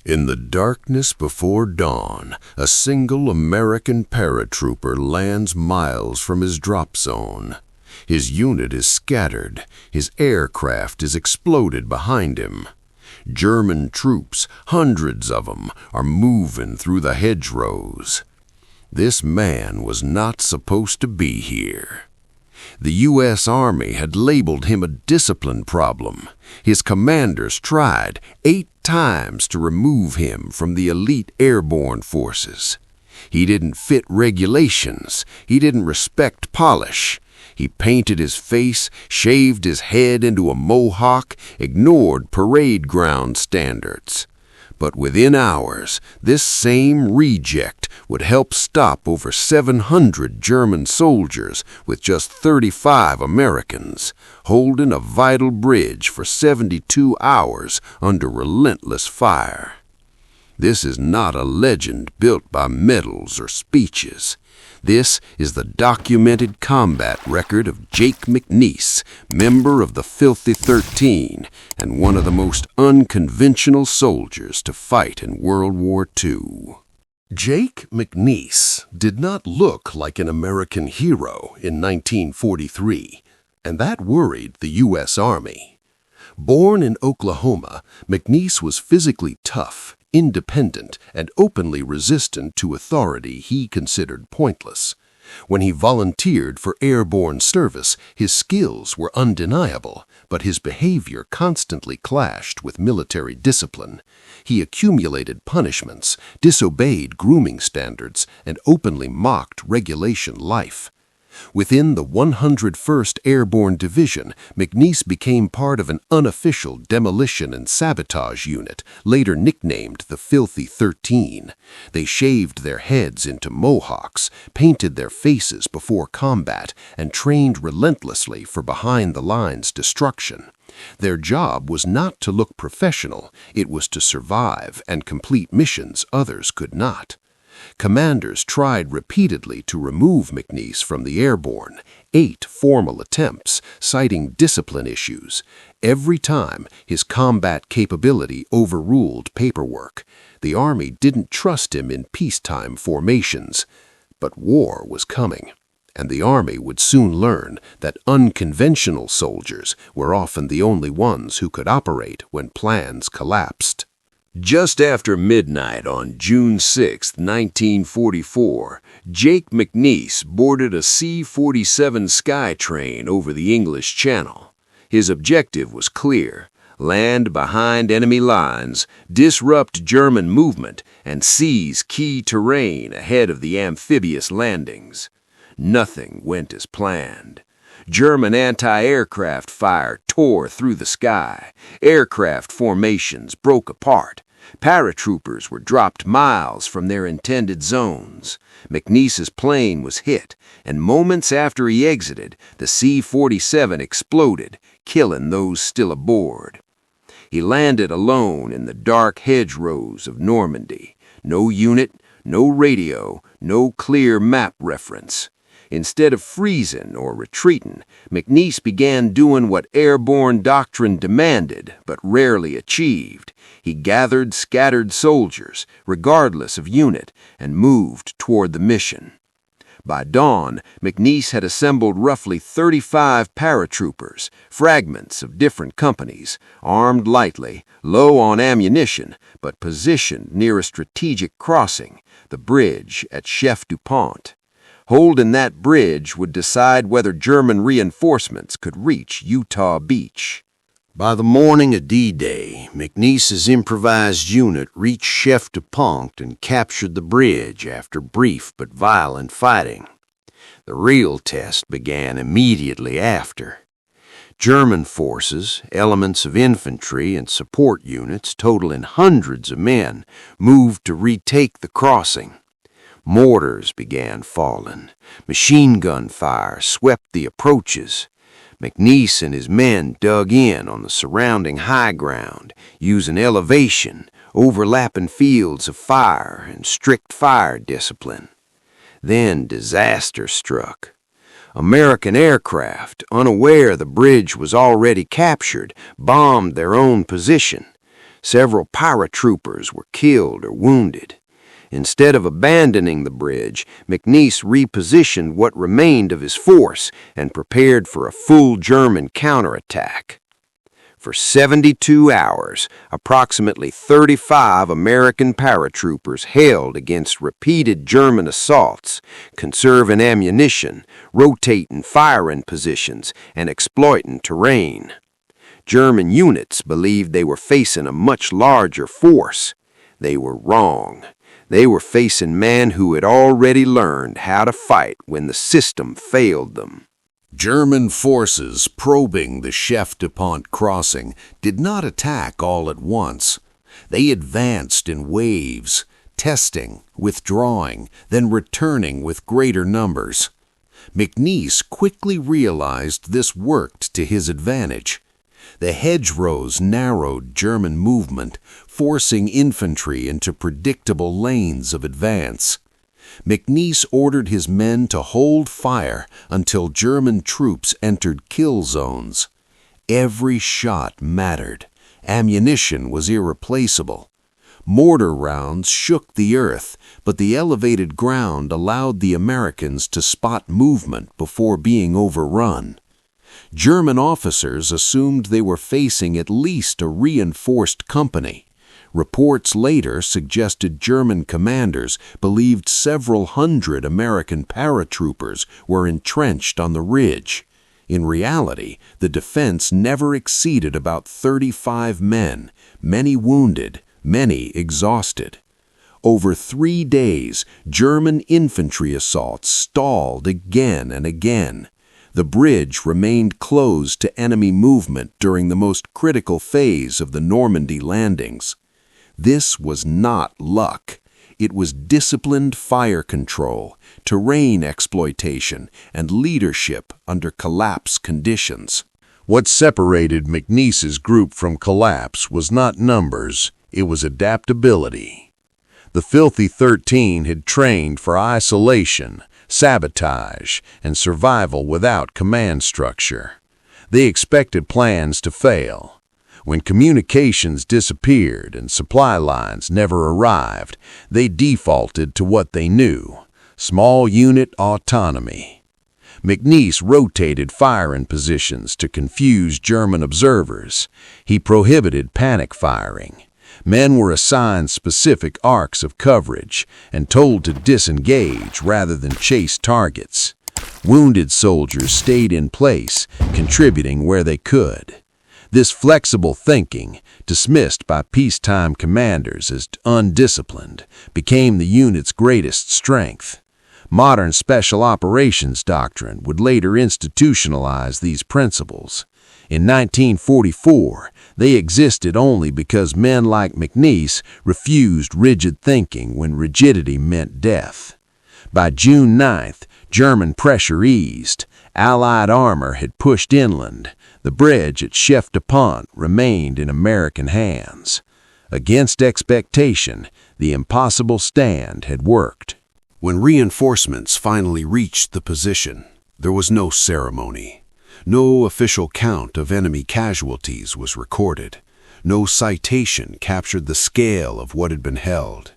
In the darkness before dawn, a single American paratrooper lands miles from his drop zone. His unit is scattered. His aircraft is exploded behind him. German troops, hundreds of them, are moving through the hedgerows. This man was not supposed to be here. The U.S. Army had labeled him a discipline problem. His commanders tried 8 times to remove him from the elite airborne forces. He didn't fit regulations. He didn't respect polish. He painted his face, shaved his head into a mohawk, ignored parade ground standards. But within hours, this same reject would help stop over 700 German soldiers with just 35 Americans, holding a vital bridge for 72 hours under relentless fire. This is not a legend built by medals or speeches. This is the documented combat record of Jake McNiece, member of the Filthy 13 and one of the most unconventional soldiers to fight in World War II. Jake McNiece did not look like an American hero in 1943, and that worried the U.S. Army. Born in Oklahoma, McNiece was physically tough, independent, and openly resistant to authority he considered pointless. When he volunteered for airborne service, his skills were undeniable, but his behavior constantly clashed with military discipline. He accumulated punishments, disobeyed grooming standards, and openly mocked regulation life. Within the 101st Airborne Division, McNiece became part of an unofficial demolition and sabotage unit, later nicknamed the Filthy 13. They shaved their heads into mohawks, painted their faces before combat, and trained relentlessly for behind-the-lines destruction. Their job was not to look professional, it was to survive and complete missions others could not. Commanders tried repeatedly to remove McNiece from the airborne, 8 formal attempts, citing discipline issues. Every time, his combat capability overruled paperwork. The Army didn't trust him in peacetime formations. But war was coming, and the Army would soon learn that unconventional soldiers were often the only ones who could operate when plans collapsed. Just after midnight on June 6, 1944, Jake McNiece boarded a C-47 Skytrain over the English Channel. His objective was clear: land behind enemy lines, disrupt German movement, and seize key terrain ahead of the amphibious landings. Nothing went as planned. German anti-aircraft fire tore through the sky. Aircraft formations broke apart. Paratroopers were dropped miles from their intended zones. McNiece's plane was hit, and moments after he exited, the C-47 exploded, killing those still aboard. He landed alone in the dark hedgerows of Normandy. No unit, no radio, no clear map reference. Instead of freezing or retreating, McNiece began doing what airborne doctrine demanded but rarely achieved. He gathered scattered soldiers, regardless of unit, and moved toward the mission. By dawn, McNiece had assembled roughly 35 paratroopers, fragments of different companies, armed lightly, low on ammunition, but positioned near a strategic crossing, the bridge at Chef-du-Pont. Holding that bridge would decide whether German reinforcements could reach Utah Beach. By the morning of D-Day, McNiece's improvised unit reached Chef-du-Pont and captured the bridge after brief but violent fighting. The real test began immediately after. German forces, elements of infantry and support units totaling hundreds of men, moved to retake the crossing. Mortars began falling. Machine gun fire swept the approaches. McNiece and his men dug in on the surrounding high ground, using elevation, overlapping fields of fire, and strict fire discipline. Then disaster struck. American aircraft, unaware the bridge was already captured, bombed their own position. Several paratroopers were killed or wounded. Instead of abandoning the bridge, McNiece repositioned what remained of his force and prepared for a full German counterattack. For 72 hours, approximately 35 American paratroopers held against repeated German assaults, conserving ammunition, rotating firing positions, and exploiting terrain. German units believed they were facing a much larger force. They were wrong. They were facing men who had already learned how to fight when the system failed them. German forces probing the Chef-du-Pont crossing did not attack all at once. They advanced in waves, testing, withdrawing, then returning with greater numbers. McNiece quickly realized this worked to his advantage. The hedgerows narrowed German movement, forcing infantry into predictable lanes of advance. McNiece ordered his men to hold fire until German troops entered kill zones. Every shot mattered. Ammunition was irreplaceable. Mortar rounds shook the earth, but the elevated ground allowed the Americans to spot movement before being overrun. German officers assumed they were facing at least a reinforced company. Reports later suggested German commanders believed several hundred American paratroopers were entrenched on the ridge. In reality, the defense never exceeded about 35 men, many wounded, many exhausted. Over 3 days, German infantry assaults stalled again and again. The bridge remained closed to enemy movement during the most critical phase of the Normandy landings. This was not luck. It was disciplined fire control, terrain exploitation, and leadership under collapse conditions. What separated McNiece's group from collapse was not numbers, it was adaptability. The Filthy 13 had trained for isolation, sabotage, and survival without command structure. They expected plans to fail. When communications disappeared and supply lines never arrived, they defaulted to what they knew: small unit autonomy. McNiece rotated firing positions to confuse German observers. He prohibited panic firing. Men were assigned specific arcs of coverage and told to disengage rather than chase targets. Wounded soldiers stayed in place, contributing where they could. This flexible thinking, dismissed by peacetime commanders as undisciplined, became the unit's greatest strength. Modern special operations doctrine would later institutionalize these principles. In 1944, they existed only because men like McNiece refused rigid thinking when rigidity meant death. By June 9th, German pressure eased. Allied armor had pushed inland. The bridge at Chef-du-Pont remained in American hands. Against expectation, the impossible stand had worked. When reinforcements finally reached the position, there was no ceremony. No official count of enemy casualties was recorded. No citation captured the scale of what had been held.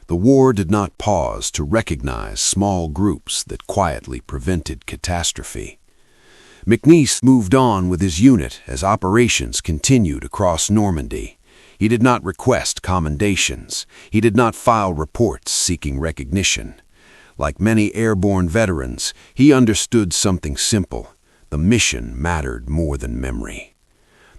The war did not pause to recognize small groups that quietly prevented catastrophe. McNiece moved on with his unit as operations continued across Normandy. He did not request commendations. He did not file reports seeking recognition. Like many airborne veterans, he understood something simple: the mission mattered more than memory.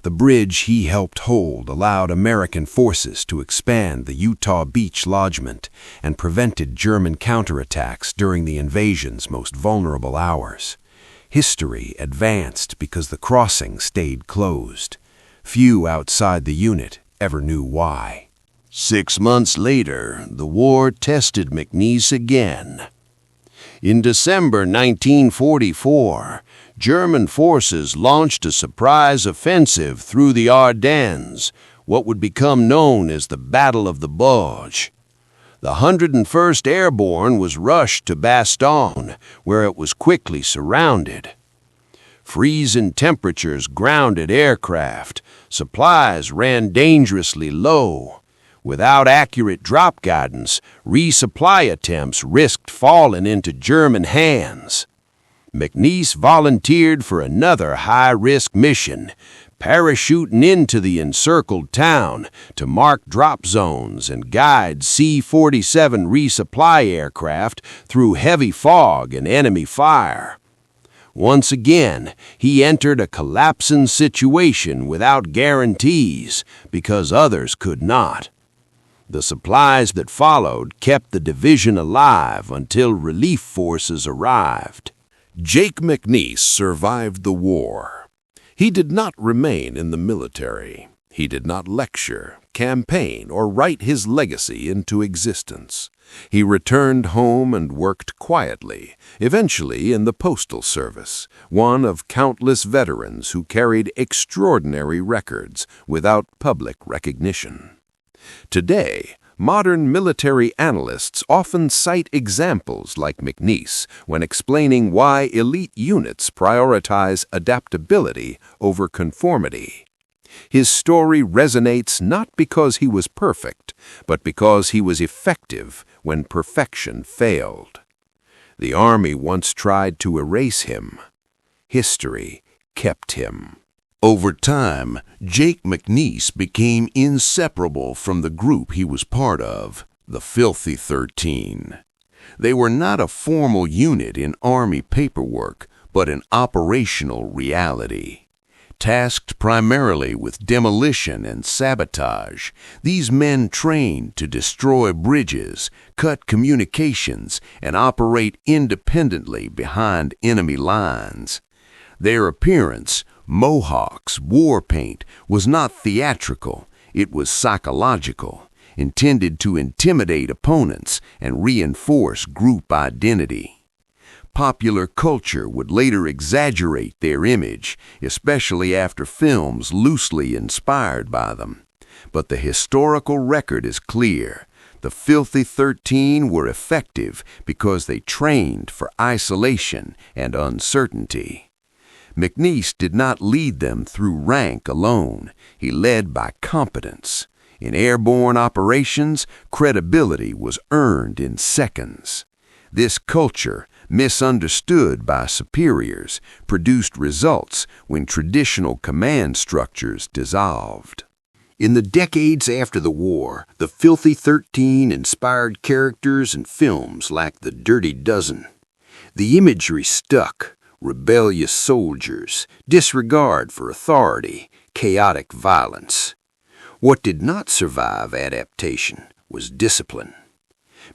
The bridge he helped hold allowed American forces to expand the Utah Beach lodgment and prevented German counterattacks during the invasion's most vulnerable hours. History advanced because the crossing stayed closed. Few outside the unit ever knew why. 6 months later, the war tested McNiece again. In December 1944, German forces launched a surprise offensive through the Ardennes, what would become known as the Battle of the Bulge. The 101st Airborne was rushed to Bastogne, where it was quickly surrounded. Freezing temperatures grounded aircraft. Supplies ran dangerously low. Without accurate drop guidance, resupply attempts risked falling into German hands. McNiece volunteered for another high-risk mission, parachuting into the encircled town to mark drop zones and guide C-47 resupply aircraft through heavy fog and enemy fire. Once again, he entered a collapsing situation without guarantees because others could not. The supplies that followed kept the division alive until relief forces arrived. Jake McNiece survived the war. He did not remain in the military. He did not lecture, campaign, or write his legacy into existence. He returned home and worked quietly, eventually in the Postal Service, one of countless veterans who carried extraordinary records without public recognition. Today, modern military analysts often cite examples like McNiece when explaining why elite units prioritize adaptability over conformity. His story resonates not because he was perfect, but because he was effective when perfection failed. The Army once tried to erase him. History kept him. Over time, Jake McNiece became inseparable from the group he was part of, the Filthy 13. They were not a formal unit in Army paperwork, but an operational reality. Tasked primarily with demolition and sabotage, these men trained to destroy bridges, cut communications, and operate independently behind enemy lines. Their appearance, mohawks, war paint, was not theatrical, it was psychological, intended to intimidate opponents and reinforce group identity. Popular culture would later exaggerate their image, especially after films loosely inspired by them. But the historical record is clear. The Filthy 13 were effective because they trained for isolation and uncertainty. McNiece did not lead them through rank alone. He led by competence. In airborne operations, credibility was earned in seconds. This culture, misunderstood by superiors, produced results when traditional command structures dissolved. In the decades after the war, the Filthy 13 inspired characters and films like The Dirty Dozen. The imagery stuck: rebellious soldiers, disregard for authority, chaotic violence. What did not survive adaptation was discipline.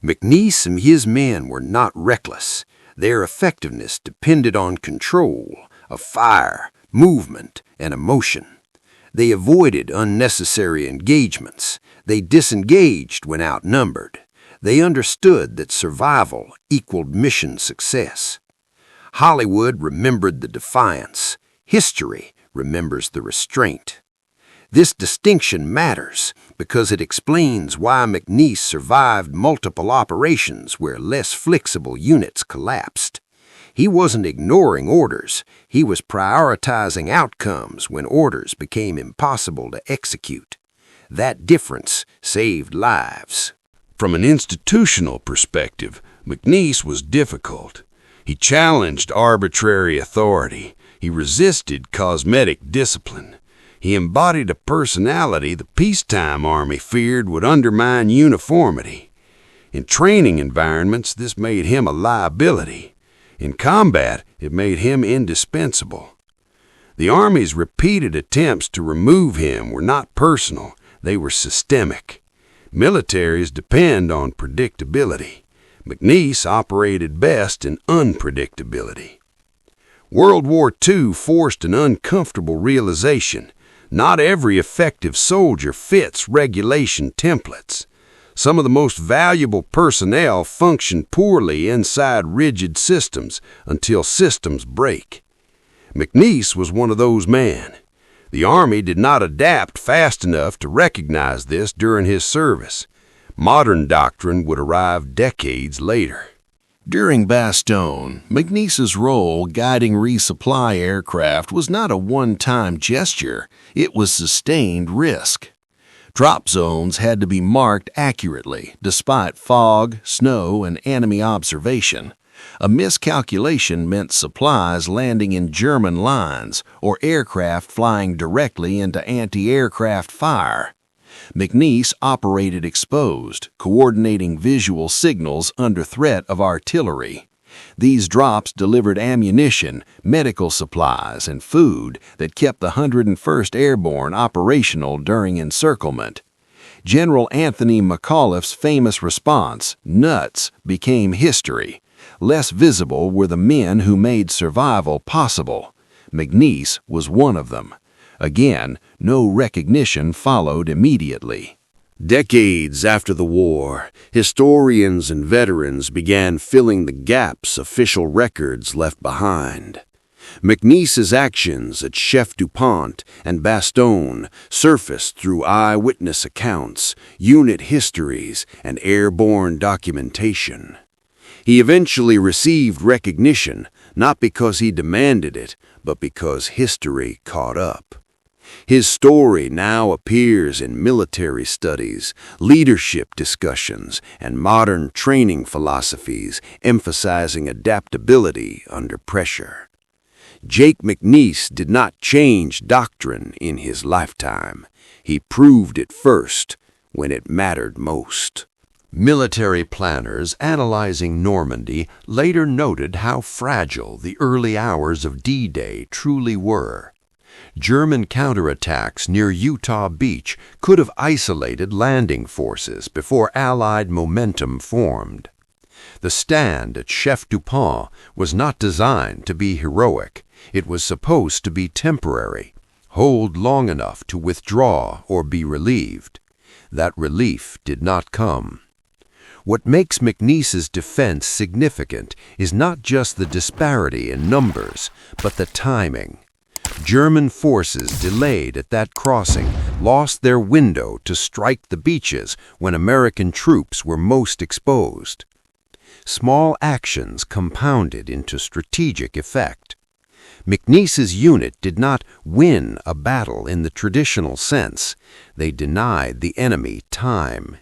McNiece and his men were not reckless. Their effectiveness depended on control of fire, movement, and emotion. They avoided unnecessary engagements. They disengaged when outnumbered. They understood that survival equaled mission success. Hollywood remembered the defiance. History remembers the restraint. This distinction matters because it explains why McNiece survived multiple operations where less flexible units collapsed. He wasn't ignoring orders. He was prioritizing outcomes when orders became impossible to execute. That difference saved lives. From an institutional perspective, McNiece was difficult. He challenged arbitrary authority. He resisted cosmetic discipline. He embodied a personality the peacetime Army feared would undermine uniformity. In training environments, this made him a liability. In combat, it made him indispensable. The Army's repeated attempts to remove him were not personal, they were systemic. Militaries depend on predictability. McNiece operated best in unpredictability. World War II forced an uncomfortable realization. Not every effective soldier fits regulation templates. Some of the most valuable personnel function poorly inside rigid systems until systems break. McNiece was one of those men. The Army did not adapt fast enough to recognize this during his service. Modern doctrine would arrive decades later. During Bastogne, McNiece's role guiding resupply aircraft was not a one-time gesture, it was sustained risk. Drop zones had to be marked accurately, despite fog, snow, and enemy observation. A miscalculation meant supplies landing in German lines or aircraft flying directly into anti-aircraft fire. McNiece operated exposed, coordinating visual signals under threat of artillery. These drops delivered ammunition, medical supplies, and food that kept the 101st Airborne operational during encirclement. General Anthony McAuliffe's famous response, "Nuts," became history. Less visible were the men who made survival possible. McNiece was one of them. Again, no recognition followed immediately. Decades after the war, historians and veterans began filling the gaps official records left behind. McNiece's actions at Chef-du-Pont and Bastogne surfaced through eyewitness accounts, unit histories, and airborne documentation. He eventually received recognition, not because he demanded it, but because history caught up. His story now appears in military studies, leadership discussions, and modern training philosophies emphasizing adaptability under pressure. Jake McNiece did not change doctrine in his lifetime. He proved it first when it mattered most. Military planners analyzing Normandy later noted how fragile the early hours of D-Day truly were. German counterattacks near Utah Beach could have isolated landing forces before Allied momentum formed. The stand at Chef-du-Pont was not designed to be heroic. It was supposed to be temporary, hold long enough to withdraw or be relieved. That relief did not come. What makes McNiece's defense significant is not just the disparity in numbers, but the timing. German forces delayed at that crossing lost their window to strike the beaches when American troops were most exposed. Small actions compounded into strategic effect. McNiece's unit did not win a battle in the traditional sense. They denied the enemy time.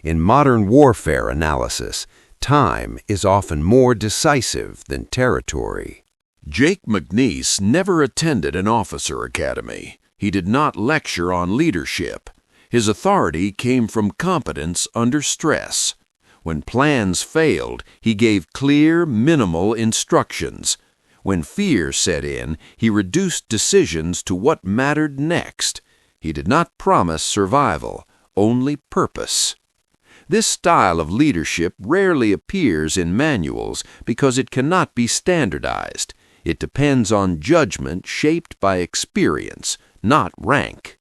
In modern warfare analysis, time is often more decisive than territory. Jake McNiece never attended an officer academy. He did not lecture on leadership. His authority came from competence under stress. When plans failed, he gave clear, minimal instructions. When fear set in, he reduced decisions to what mattered next. He did not promise survival, only purpose. This style of leadership rarely appears in manuals because it cannot be standardized. It depends on judgment shaped by experience, not rank.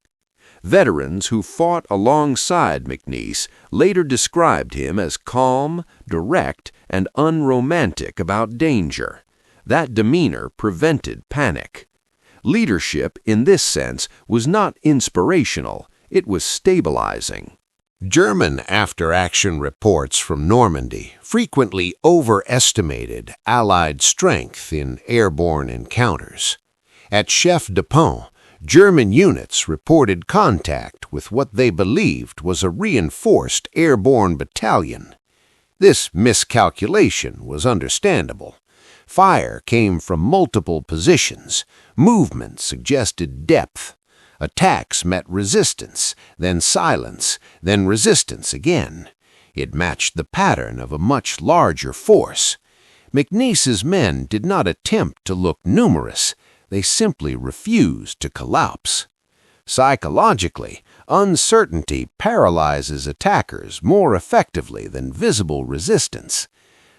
Veterans who fought alongside McNiece later described him as calm, direct, and unromantic about danger. That demeanor prevented panic. Leadership, in this sense, was not inspirational, it was stabilizing. German after-action reports from Normandy frequently overestimated Allied strength in airborne encounters. At Chef-du-Pont, German units reported contact with what they believed was a reinforced airborne battalion. This miscalculation was understandable. Fire came from multiple positions. Movement suggested depth. Attacks met resistance, then silence, then resistance again. It matched the pattern of a much larger force. McNiece's men did not attempt to look numerous. They simply refused to collapse. Psychologically, uncertainty paralyzes attackers more effectively than visible resistance.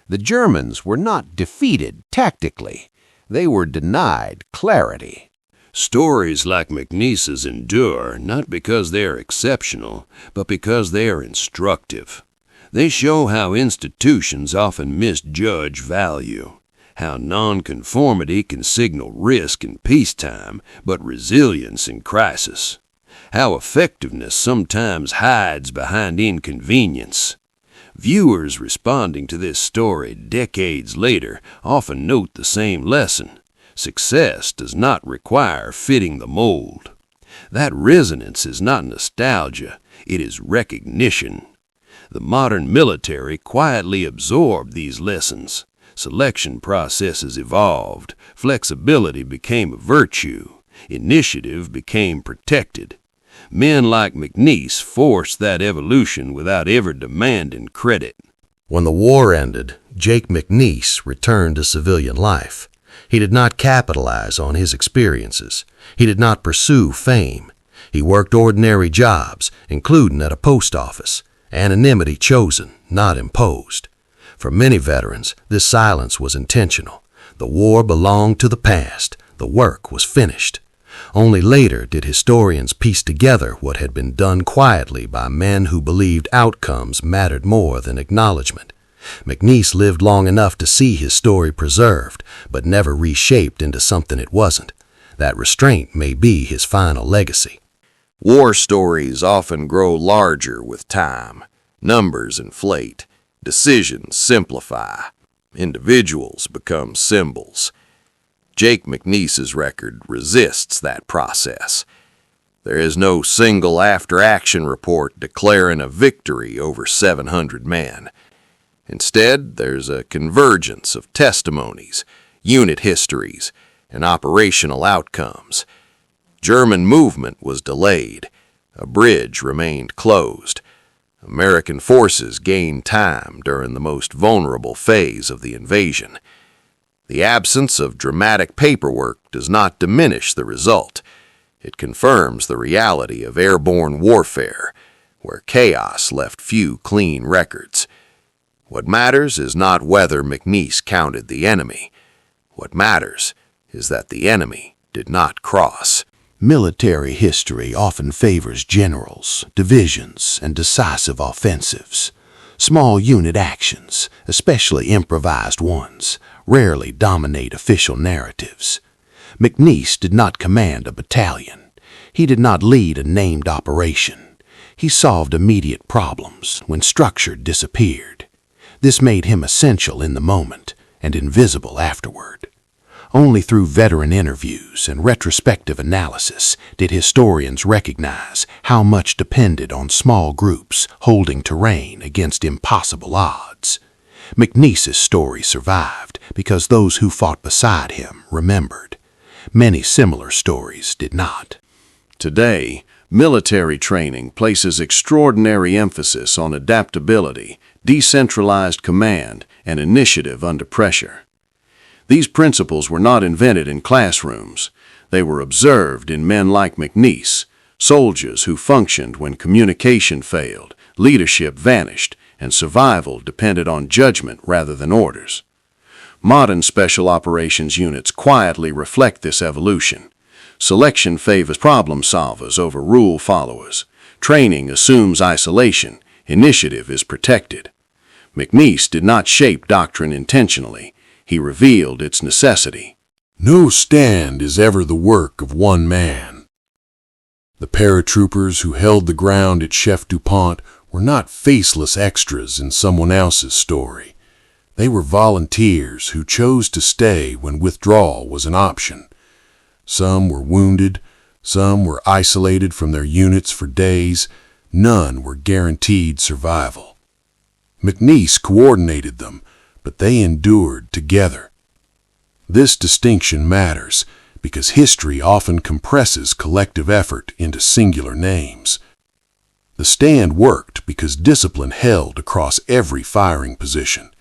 The Germans were not defeated tactically. They were denied clarity. Stories like McNiece's endure not because they are exceptional, but because they are instructive. They show how institutions often misjudge value, how nonconformity can signal risk in peacetime, but resilience in crisis, how effectiveness sometimes hides behind inconvenience. Viewers responding to this story decades later often note the same lesson. Success does not require fitting the mold. That resonance is not nostalgia, it is recognition. The modern military quietly absorbed these lessons. Selection processes evolved, flexibility became a virtue, initiative became protected. Men like McNiece forced that evolution without ever demanding credit. When the war ended, Jake McNiece returned to civilian life. He did not capitalize on his experiences. He did not pursue fame. He worked ordinary jobs, including at a post office. Anonymity chosen, not imposed. For many veterans, this silence was intentional. The war belonged to the past. The work was finished. Only later did historians piece together what had been done quietly by men who believed outcomes mattered more than acknowledgement. McNiece lived long enough to see his story preserved, but never reshaped into something it wasn't. That restraint may be his final legacy. War stories often grow larger with time. Numbers inflate. Decisions simplify. Individuals become symbols. Jake McNiece's record resists that process. There is no single after-action report declaring a victory over 700 men. Instead, there's a convergence of testimonies, unit histories, and operational outcomes. German movement was delayed. A bridge remained closed. American forces gained time during the most vulnerable phase of the invasion. The absence of dramatic paperwork does not diminish the result. It confirms the reality of airborne warfare, where chaos left few clean records. What matters is not whether McNiece counted the enemy. What matters is that the enemy did not cross. Military history often favors generals, divisions, and decisive offensives. Small unit actions, especially improvised ones, rarely dominate official narratives. McNiece did not command a battalion. He did not lead a named operation. He solved immediate problems when structure disappeared. This made him essential in the moment and invisible afterward. Only through veteran interviews and retrospective analysis did historians recognize how much depended on small groups holding terrain against impossible odds. McNiece's story survived because those who fought beside him remembered. Many similar stories did not. Today, military training places extraordinary emphasis on adaptability, decentralized command, and initiative under pressure. These principles were not invented in classrooms. They were observed in men like McNiece, soldiers who functioned when communication failed, leadership vanished, and survival depended on judgment rather than orders. Modern special operations units quietly reflect this evolution. Selection favors problem solvers over rule followers. Training assumes isolation. Initiative is protected. McNiece did not shape doctrine intentionally. He revealed its necessity. No stand is ever the work of one man. The paratroopers who held the ground at Chef-du-Pont were not faceless extras in someone else's story. They were volunteers who chose to stay when withdrawal was an option. Some were wounded, some were isolated from their units for days, none were guaranteed survival. McNiece coordinated them, but they endured together. This distinction matters because history often compresses collective effort into singular names. The stand worked because discipline held across every firing position.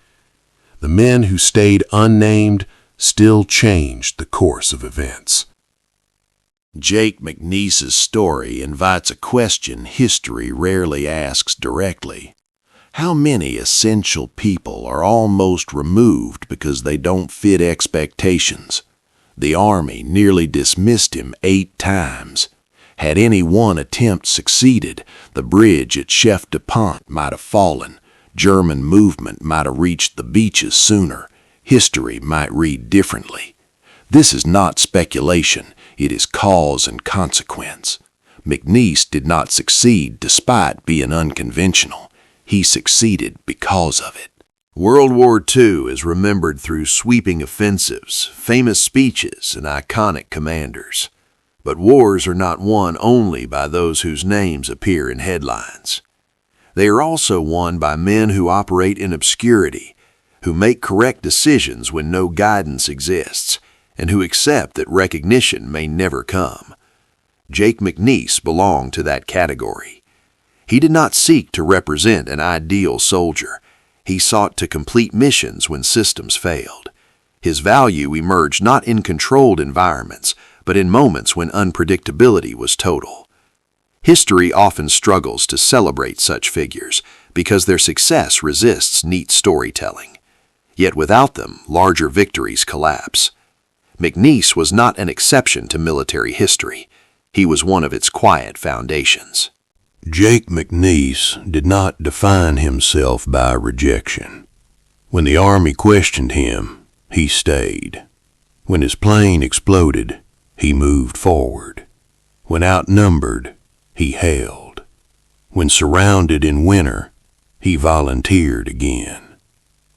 The men who stayed unnamed still changed the course of events. Jake McNiece's story invites a question history rarely asks directly. How many essential people are almost removed because they don't fit expectations? The Army nearly dismissed him 8 times. Had any one attempt succeeded, the bridge at Chef-du-Pont might have fallen. German movement might have reached the beaches sooner. History might read differently. This is not speculation. It is cause and consequence. McNiece did not succeed despite being unconventional. He succeeded because of it. World War II is remembered through sweeping offensives, famous speeches, and iconic commanders. But wars are not won only by those whose names appear in headlines. They are also won by men who operate in obscurity, who make correct decisions when no guidance exists, and who accept that recognition may never come. Jake McNiece belonged to that category. He did not seek to represent an ideal soldier. He sought to complete missions when systems failed. His value emerged not in controlled environments, but in moments when unpredictability was total. History often struggles to celebrate such figures because their success resists neat storytelling. Yet without them, larger victories collapse. McNiece was not an exception to military history. He was one of its quiet foundations. Jake McNiece did not define himself by rejection. When the Army questioned him, he stayed. When his plane exploded, he moved forward. When outnumbered, he held. When surrounded in winter, he volunteered again.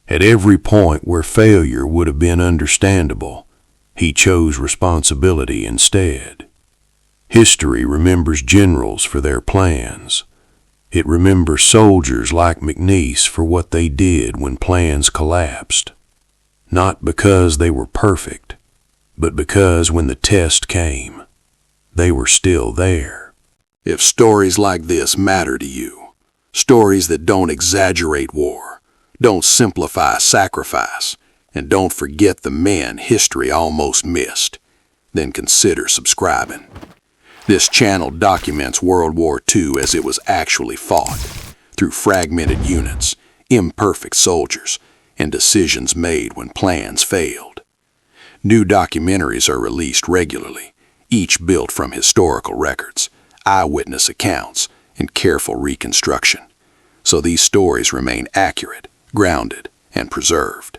At every point where failure would have been understandable, he chose responsibility instead. History remembers generals for their plans. It remembers soldiers like McNiece for what they did when plans collapsed. Not because they were perfect, but because when the test came, they were still there. If stories like this matter to you, stories that don't exaggerate war, don't simplify sacrifice, and don't forget the men history almost missed, then consider subscribing. This channel documents World War II as it was actually fought, through fragmented units, imperfect soldiers, and decisions made when plans failed. New documentaries are released regularly, each built from historical records, eyewitness accounts, and careful reconstruction, so these stories remain accurate, grounded, and preserved.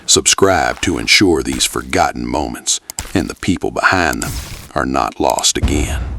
Subscribe to ensure these forgotten moments and the people behind them are not lost again.